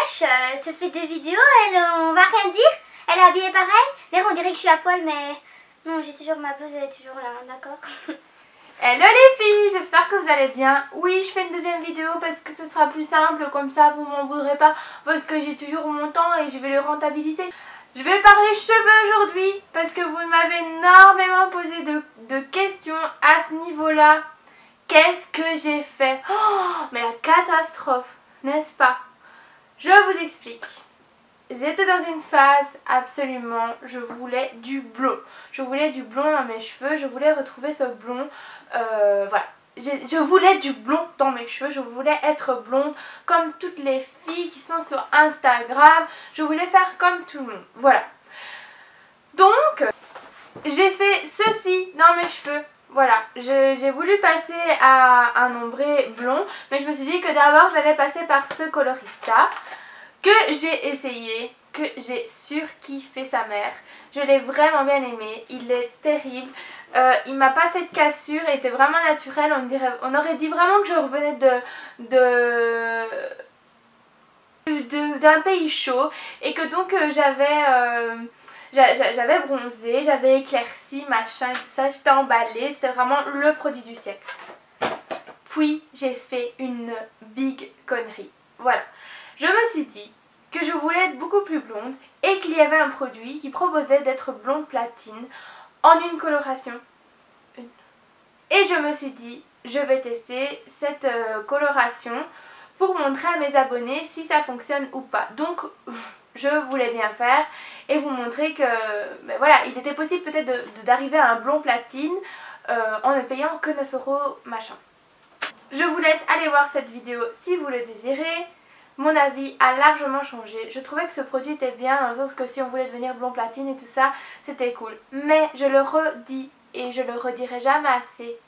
wesh, ça fait 2 vidéos, on va rien dire. Elle est habillée pareil. D'ailleurs on dirait que je suis à poil mais non, j'ai toujours ma pose, elle est toujours là, d'accord. Hello les filles, j'espère que vous allez bien. Oui, je fais une deuxième vidéo parce que ce sera plus simple, comme ça vous m'en voudrez pas, parce que j'ai toujours mon temps et je vais le rentabiliser. Je vais parler cheveux aujourd'hui parce que vous m'avez énormément posé de questions à ce niveau-là. Qu'est-ce que j'ai fait? Oh, mais la catastrophe, n'est-ce pas? Je vous explique. J'étais dans une phase absolument, je voulais du blond. Je voulais du blond dans mes cheveux, je voulais retrouver ce blond, voilà. Je voulais du blond dans mes cheveux, je voulais être blonde comme toutes les filles qui sont sur Instagram. Je voulais faire comme tout le monde, voilà. Donc, j'ai fait ceci dans mes cheveux. Voilà, j'ai voulu passer à un ombré blond, mais je me suis dit que d'abord j'allais passer par ce colorista que j'ai essayé, que j'ai surkiffé sa mère. Je l'ai vraiment bien aimé, il est terrible. Il m'a pas fait de cassure, il était vraiment naturel. On aurait dit vraiment que je revenais d'un pays chaud et que donc j'avais bronzé, j'avais éclairci, machin et tout ça, j'étais emballée, c'était vraiment le produit du siècle. Puis j'ai fait une big connerie, voilà. Je me suis dit que je voulais être beaucoup plus blonde et qu'il y avait un produit qui proposait d'être blonde platine en une coloration. Et je me suis dit, je vais tester cette coloration pour montrer à mes abonnés si ça fonctionne ou pas. Donc je voulais bien faire et vous montrer que ben voilà, il était possible peut-être d'arriver à un blond platine en ne payant que 9 € machin. Je vous laisse aller voir cette vidéo si vous le désirez. Mon avis a largement changé. Je trouvais que ce produit était bien dans le sens que si on voulait devenir blond platine et tout ça, c'était cool. Mais je le redis et je le redirai jamais assez.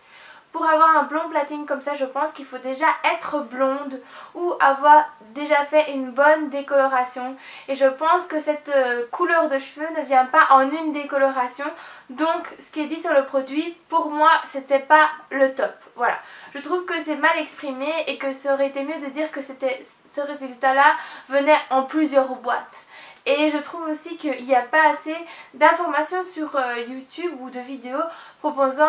Pour avoir un blond platine comme ça, je pense qu'il faut déjà être blonde ou avoir déjà fait une bonne décoloration. Et je pense que cette couleur de cheveux ne vient pas en une décoloration. Donc ce qui est dit sur le produit, pour moi, c'était pas le top. Voilà. Je trouve que c'est mal exprimé et que ça aurait été mieux de dire que ce résultat-là venait en plusieurs boîtes. Et je trouve aussi qu'il n'y a pas assez d'informations sur YouTube ou de vidéos proposées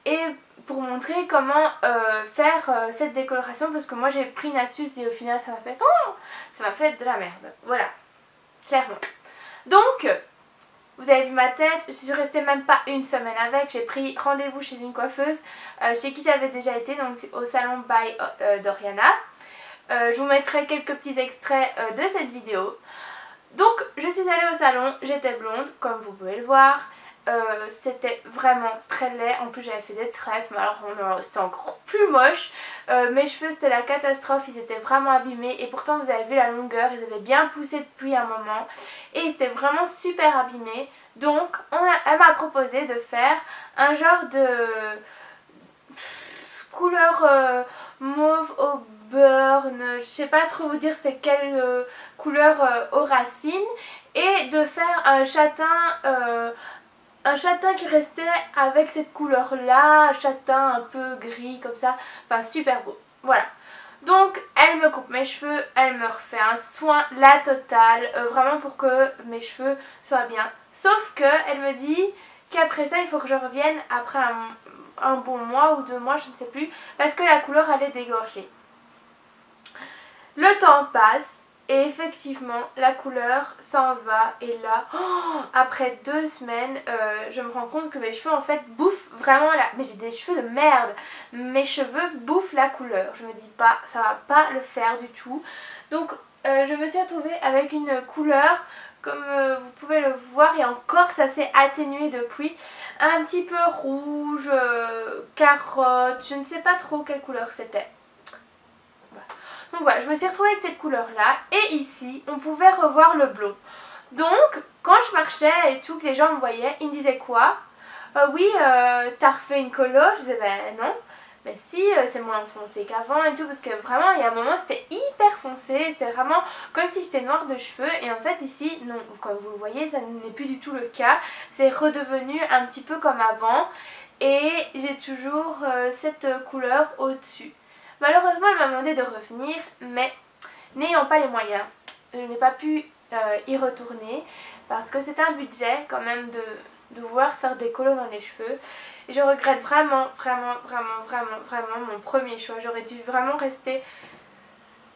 et pour montrer comment faire cette décoloration, parce que moi j'ai pris une astuce et au final ça m'a fait de la merde. Voilà, clairement. Donc, vous avez vu ma tête, je suis restée même pas une semaine avec, j'ai pris rendez-vous chez une coiffeuse chez qui j'avais déjà été, donc au salon by Doriana. Je vous mettrai quelques petits extraits de cette vidéo. Donc je suis allée au salon, j'étais blonde comme vous pouvez le voir. C'était vraiment très laid, en plus j'avais fait des tresses, mais alors c'était encore plus moche. Mes cheveux c'était la catastrophe, ils étaient vraiment abîmés et pourtant vous avez vu la longueur, ils avaient bien poussé depuis un moment et ils étaient vraiment super abîmés. Donc elle m'a proposé de faire un genre de couleur mauve au burn, je sais pas trop vous dire c'est quelle couleur aux racines, et de faire un châtain qui restait avec cette couleur là, un châtain un peu gris comme ça, enfin super beau, voilà. Donc elle me coupe mes cheveux, elle me refait un soin la totale, vraiment pour que mes cheveux soient bien, sauf que elle me dit qu'après ça il faut que je revienne après un bon mois ou 2 mois, je ne sais plus, parce que la couleur allait dégorger. Le temps passe et effectivement la couleur s'en va et là, après 2 semaines, je me rends compte que mes cheveux en fait bouffent vraiment la... Mais j'ai des cheveux de merde, mes cheveux bouffent la couleur. Je me dis pas, ça va pas le faire du tout. Donc je me suis retrouvée avec une couleur comme vous pouvez le voir et encore ça s'est atténué depuis. Un petit peu rouge, carotte, je ne sais pas trop quelle couleur c'était. Donc voilà, je me suis retrouvée avec cette couleur là et ici on pouvait revoir le blond. Donc quand je marchais et tout, que les gens me voyaient, ils me disaient quoi? Oui, t'as refait une colo? Je disais ben non. Mais si, c'est moins foncé qu'avant et tout, parce que vraiment il y a un moment c'était hyper foncé, c'était vraiment comme si j'étais noire de cheveux et en fait ici, non, comme vous le voyez, ça n'est plus du tout le cas, c'est redevenu un petit peu comme avant et j'ai toujours cette couleur au-dessus. Malheureusement elle m'a demandé de revenir, mais n'ayant pas les moyens, je n'ai pas pu y retourner parce que c'est un budget quand même de vouloir se faire des colos dans les cheveux. Et je regrette vraiment mon premier choix. J'aurais dû vraiment rester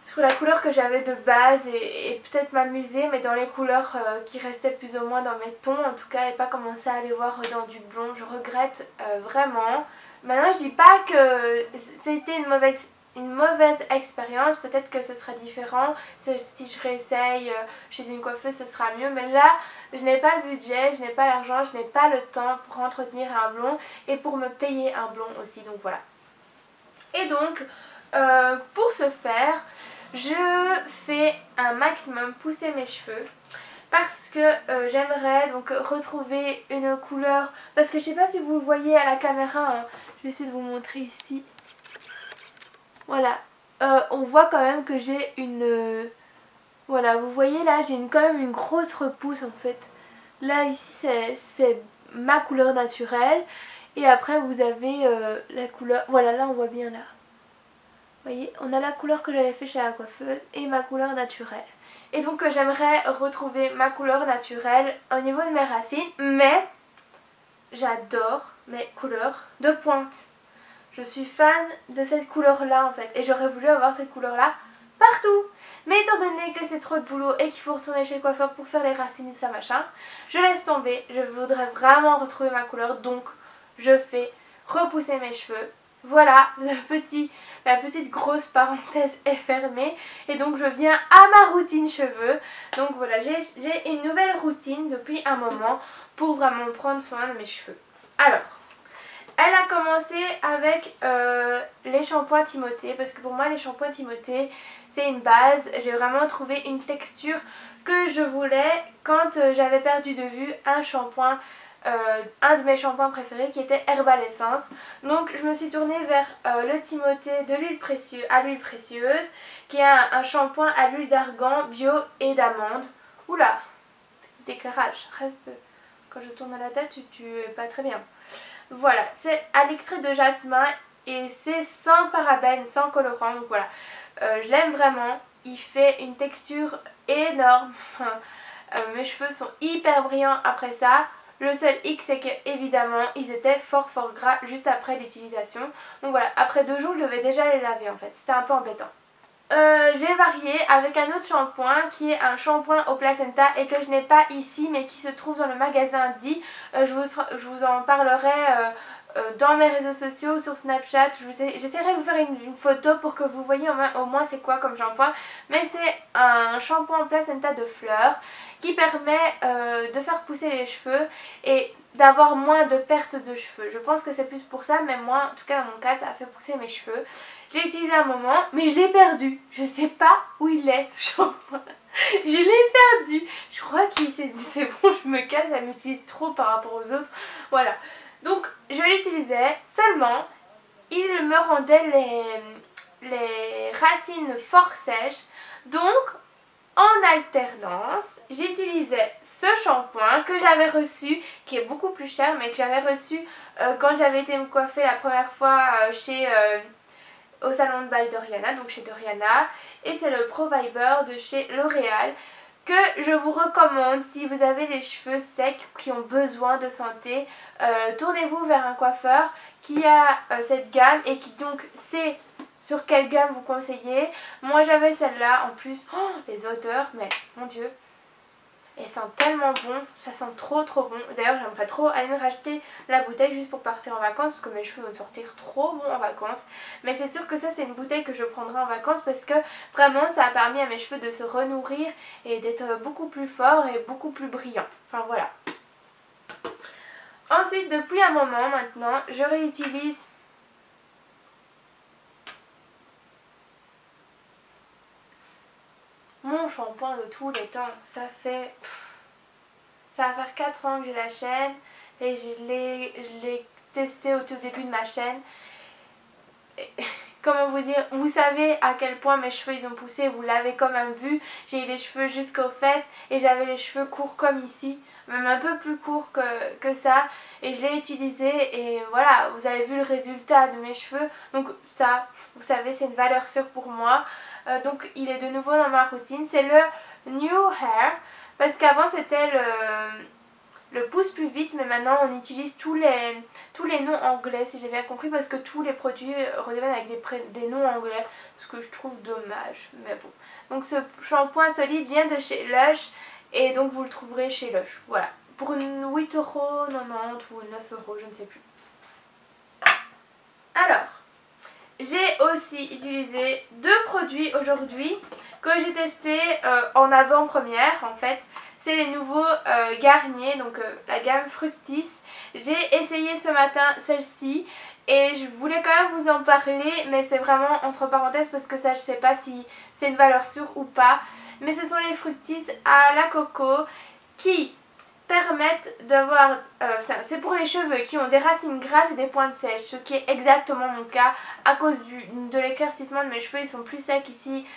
sur la couleur que j'avais de base et peut-être m'amuser, mais dans les couleurs qui restaient plus ou moins dans mes tons en tout cas, et pas commencer à aller voir dans du blond. Je regrette vraiment. Maintenant je dis pas que c'était une mauvaise expérience, peut-être que ce sera différent si je réessaye chez une coiffeuse, ce sera mieux, mais là je n'ai pas le budget, je n'ai pas l'argent, je n'ai pas le temps pour entretenir un blond et pour me payer un blond aussi, donc voilà. Et donc pour ce faire, je fais un maximum pousser mes cheveux parce que j'aimerais donc retrouver une couleur, parce que je sais pas si vous le voyez à la caméra, hein, je vais essayer de vous montrer ici. Voilà, on voit quand même que j'ai une... voilà, vous voyez là, j'ai quand même une grosse repousse en fait. Là, ici, c'est ma couleur naturelle. Et après, vous avez la couleur... Voilà, là, on voit bien là. Vous voyez, on a la couleur que j'avais fait chez la coiffeuse et ma couleur naturelle. Et donc, j'aimerais retrouver ma couleur naturelle au niveau de mes racines. Mais, j'adore mes couleurs de pointe. Je suis fan de cette couleur là en fait et j'aurais voulu avoir cette couleur là partout. Mais étant donné que c'est trop de boulot et qu'il faut retourner chez le coiffeur pour faire les racines et ça machin, je laisse tomber. Je voudrais vraiment retrouver ma couleur, donc je fais repousser mes cheveux. Voilà, la petite grosse parenthèse est fermée et donc je viens à ma routine cheveux. Donc voilà, j'ai une nouvelle routine depuis un moment pour vraiment prendre soin de mes cheveux. Alors, elle a commencé avec les shampoings Timothée, parce que pour moi les shampoings Timothée c'est une base. J'ai vraiment trouvé une texture que je voulais quand j'avais perdu de vue un shampoing, un de mes shampoings préférés qui était Herbal Essence. Donc je me suis tournée vers le Timothée de l'huile précieuse, qui est un shampoing à l'huile d'argan bio et d'amande. Oula, petit éclairage, reste, quand je tourne la tête tu es pas très bien. Voilà, c'est à l'extrait de jasmin et c'est sans parabènes, sans colorant, donc voilà. Je l'aime vraiment, il fait une texture énorme, mes cheveux sont hyper brillants après ça. Le seul hic c'est que évidemment ils étaient fort gras juste après l'utilisation. Donc voilà, après 2 jours je devais déjà les laver en fait, c'était un peu embêtant. J'ai varié avec un autre shampoing qui est un shampoing au placenta et que je n'ai pas ici mais qui se trouve dans le magasin Di. Je vous en parlerai dans mes réseaux sociaux, sur Snapchat. J'essaierai de vous faire une photo pour que vous voyez au moins c'est quoi comme shampoing. Mais c'est un shampoing au placenta de fleurs qui permet de faire pousser les cheveux et d'avoir moins de pertes de cheveux. Je pense que c'est plus pour ça, mais moi en tout cas dans mon cas ça a fait pousser mes cheveux. Je l'ai utilisé un moment mais je l'ai perdu. Je sais pas où il est ce shampoing. Je l'ai perdu. Je crois qu'il s'est dit c'est bon je me casse, elle m'utilise trop par rapport aux autres. Voilà. Donc je l'utilisais seulement, il me rendait les racines fort sèches. Donc en alternance, j'utilisais ce shampoing que j'avais reçu, qui est beaucoup plus cher, mais que j'avais reçu quand j'avais été me coiffer la première fois au salon de By Doriana, donc chez Doriana. Et c'est le Pro Viber de chez L'Oréal que je vous recommande si vous avez les cheveux secs qui ont besoin de santé. Tournez-vous vers un coiffeur qui a cette gamme et qui donc sait sur quelle gamme vous conseillez. Moi j'avais celle-là en plus. Oh, les odeurs, mais mon dieu, elles sentent tellement bon, ça sent trop bon. D'ailleurs j'aimerais trop aller me racheter la bouteille juste pour partir en vacances parce que mes cheveux vont sortir trop bons en vacances. Mais c'est sûr que ça c'est une bouteille que je prendrai en vacances parce que vraiment ça a permis à mes cheveux de se renourrir et d'être beaucoup plus forts et beaucoup plus brillants. Enfin voilà. Ensuite depuis un moment maintenant je réutilise mon shampoing de tous les temps. Ça va faire 4 ans que j'ai la chaîne et je l'ai testé au tout début de ma chaîne. Et, comment vous dire, vous savez à quel point mes cheveux ils ont poussé, vous l'avez quand même vu. J'ai eu les cheveux jusqu'aux fesses et j'avais les cheveux courts comme ici, même un peu plus courts que ça. Et je l'ai utilisé et voilà, vous avez vu le résultat de mes cheveux. Donc ça, vous savez, c'est une valeur sûre pour moi. Donc il est de nouveau dans ma routine. C'est le New Hair. Parce qu'avant c'était le pousse plus vite, mais maintenant on utilise tous les noms anglais, si j'ai bien compris, parce que tous les produits redeviennent avec des noms anglais, ce que je trouve dommage, mais bon. Donc ce shampoing solide vient de chez Lush, et donc vous le trouverez chez Lush, voilà. Pour 8,90 € ou 9 €, je ne sais plus. Alors, j'ai aussi utilisé 2 produits aujourd'hui que j'ai testés en avant-première en fait. C'est les nouveaux Garnier, donc la gamme Fructis. J'ai essayé ce matin celle-ci et je voulais quand même vous en parler, mais c'est vraiment entre parenthèses parce que ça je sais pas si c'est une valeur sûre ou pas. Mais ce sont les Fructis à la coco qui permettent d'avoir, c'est pour les cheveux qui ont des racines grasses et des pointes sèches, ce qui est exactement mon cas à cause de l'éclaircissement de mes cheveux. Ils sont plus secs ici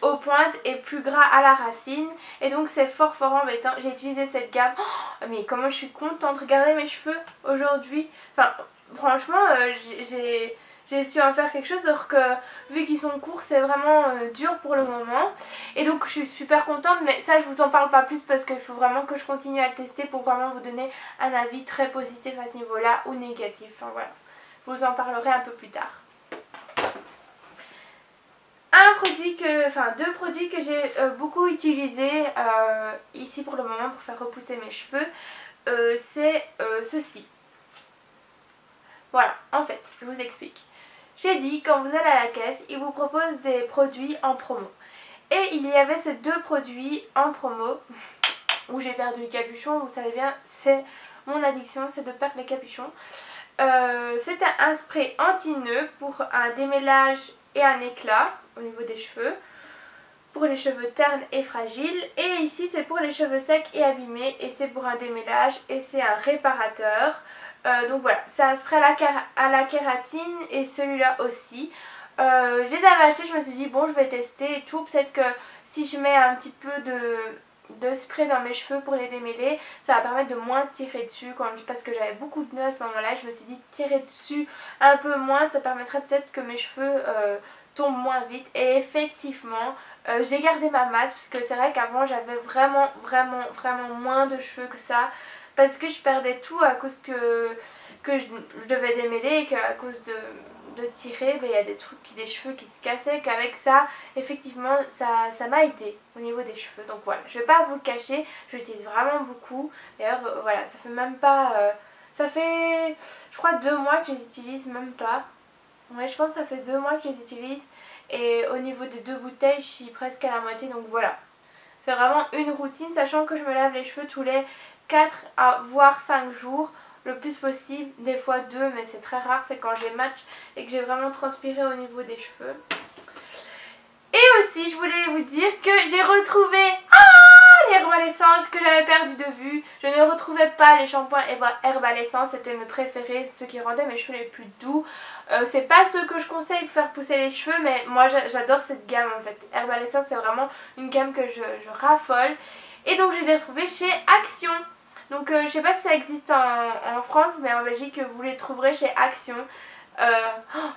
aux pointes et plus gras à la racine, et donc c'est fort embêtant. J'ai utilisé cette gamme, oh, mais comment je suis contente, regardez mes cheveux aujourd'hui, enfin franchement j'ai su en faire quelque chose, alors que vu qu'ils sont courts c'est vraiment dur pour le moment, et donc je suis super contente. Mais ça je vous en parle pas plus parce qu'il faut vraiment que je continue à le tester pour vraiment vous donner un avis très positif à ce niveau là ou négatif, enfin voilà, je vous en parlerai un peu plus tard. Deux produits que j'ai beaucoup utilisés ici pour le moment pour faire repousser mes cheveux, c'est ceci. Voilà, en fait, je vous explique. J'ai dit, quand vous allez à la caisse, ils vous proposent des produits en promo. Et il y avait ces 2 produits en promo où j'ai perdu le capuchon. Vous savez bien, c'est mon addiction, c'est de perdre les capuchons. C'était un spray anti-nœud pour un démêlage et un éclat au niveau des cheveux, pour les cheveux ternes et fragiles. Et ici c'est pour les cheveux secs et abîmés, et c'est pour un démêlage et c'est un réparateur. Donc voilà, c'est un spray à la kératine et celui-là aussi. Je les avais achetés, je me suis dit bon je vais tester et tout, peut-être que si je mets un petit peu de spray dans mes cheveux pour les démêler, ça va permettre de moins tirer dessus parce que j'avais beaucoup de nœuds à ce moment là. Je me suis dit tirer dessus un peu moins, ça permettrait peut-être que mes cheveux tombent moins vite. Et effectivement j'ai gardé ma masse, parce que c'est vrai qu'avant j'avais vraiment moins de cheveux que ça, parce que je perdais tout à cause que je devais démêler, et qu'à cause de tirer, il y a des cheveux qui se cassaient, qu'avec ça effectivement ça m'a aidé au niveau des cheveux. Donc voilà, je vais pas vous le cacher, je l'utilise vraiment beaucoup. D'ailleurs voilà, ça fait même pas ça fait je crois 2 mois que je les utilise, même pas. Ouais, je pense que ça fait 2 mois que je les utilise, et au niveau des 2 bouteilles je suis presque à la moitié. Donc voilà, c'est vraiment une routine, sachant que je me lave les cheveux tous les 4 à voire 5 jours le plus possible, des fois 2, mais c'est très rare, c'est quand j'ai match et que j'ai vraiment transpiré au niveau des cheveux. Et aussi je voulais vous dire que j'ai retrouvé l'Herbal Essence que j'avais perdu de vue. Je ne retrouvais pas les shampoings Herbal Essence, c'était mes préférés, ceux qui rendaient mes cheveux les plus doux. C'est pas ceux que je conseille pour faire pousser les cheveux, mais moi j'adore cette gamme en fait. Herbal Essence c'est vraiment une gamme que je raffole. Et donc je les ai retrouvés chez Action. Donc je sais pas si ça existe en France, mais en Belgique vous les trouverez chez Action.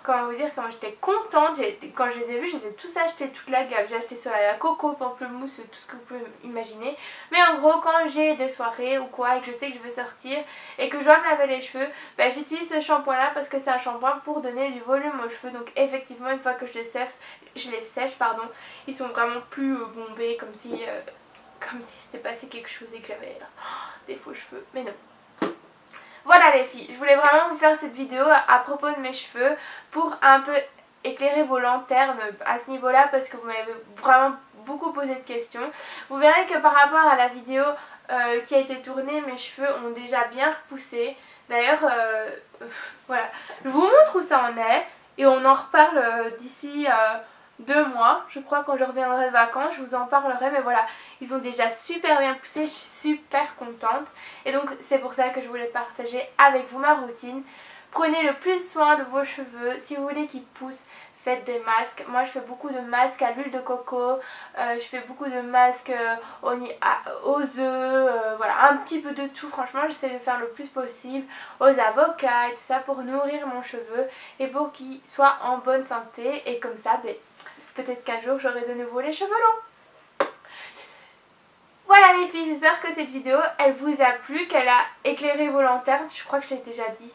Comment vous dire, comment j'étais contente, quand je les ai vus, je les ai tous achetés, toute la gamme. J'ai acheté sur la coco, pamplemousse, tout ce que vous pouvez imaginer. Mais en gros, quand j'ai des soirées ou quoi et que je sais que je veux sortir et que je dois me laver les cheveux, j'utilise ce shampoing là parce que c'est un shampoing pour donner du volume aux cheveux. Donc effectivement, une fois que je les sèche, ils sont vraiment plus bombés, comme si s'était passé quelque chose et que j'avais des faux cheveux. Mais non. Voilà les filles, je voulais vraiment vous faire cette vidéo à propos de mes cheveux pour un peu éclairer vos lanternes à ce niveau là, parce que vous m'avez vraiment beaucoup posé de questions. Vous verrez que par rapport à la vidéo qui a été tournée, mes cheveux ont déjà bien repoussé. D'ailleurs voilà, je vous montre où ça en est et on en reparle d'ici 2 mois, je crois, quand je reviendrai de vacances, je vous en parlerai. Mais voilà, ils ont déjà super bien poussé, je suis super contente. Et donc c'est pour ça que je voulais partager avec vous ma routine. Prenez le plus soin de vos cheveux, si vous voulez qu'ils poussent, faites des masques. Moi je fais beaucoup de masques à l'huile de coco, je fais beaucoup de masques aux œufs, voilà, un petit peu de tout. Franchement j'essaie de faire le plus possible, aux avocats et tout ça pour nourrir mon cheveu et pour qu'il soit en bonne santé. Et comme ça, peut-être qu'un jour j'aurai de nouveau les cheveux longs. Voilà les filles, j'espère que cette vidéo elle vous a plu, qu'elle a éclairé vos lanternes. Je crois que je l'ai déjà dit.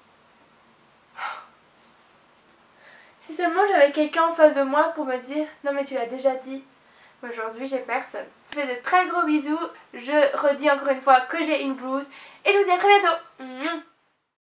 Si seulement j'avais quelqu'un en face de moi pour me dire non mais tu l'as déjà dit. Mais aujourd'hui j'ai personne. Je fais de très gros bisous. Je redis encore une fois que j'ai une blouse. Et je vous dis à très bientôt.